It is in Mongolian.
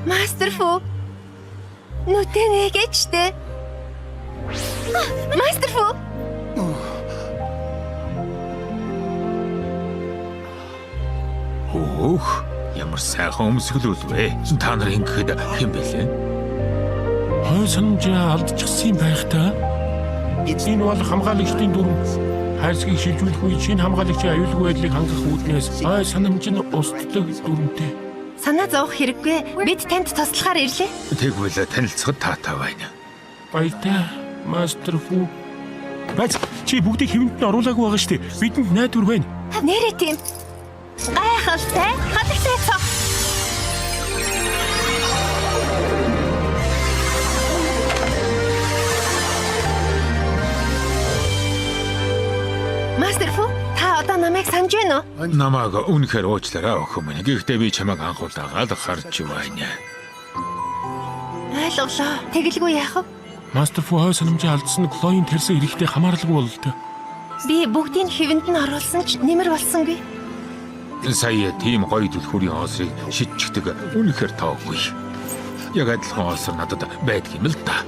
Мастер Фу. Нүтэн ээгээчтэй. Мастер Фу. Өөх, ямар сайхан өмсгөл вэ? Та нар ингэхэд хэм бэлээ? Хой санамжаа алдчихсан юм байх та. Энэ бол хамгаалагчдын дүрм. Хайрцгийг шилжүүлэх үед шинэ хамгаалагчийн аюулгүй байдлыг хангах үүднээс хой санамж нь устдаг дүрмтэй. Санаа зовох хэрэггүй. Бид танд туслахаар ирлээ. Тэгвэл танилцахад таатай байна. Баяртай, Мастер Фу. Бац, чи бүгдийг хэвэнд нь оруулаагүй байгаа шүү дээ. Бидэнд найдвар байна. Нэрээ тийм. Гайхалтай. Хатагтай цог. Мастер Фу, та одоо намайг санаж байна уу? Намааг үнэхээр уучлаарай охин минь. Гэхдээ би чамайг анхуулаагаад харж байна. Ойлголоо. Тэгэлгүй яах вэ? Мастер Фу хой санамжаа алдсан Хлоийн тарьсан эрэхтэй хамааралгүй бололтой. Би бүгдийг хэвэнд нь оруулсан ч нэмэр болсонгүй. Сая тийм гоё түлхүүрийн хоосрыг шидчихдэг үнэхээр тоогүй. Яг адилхан хоосор надад байдаг юм л да.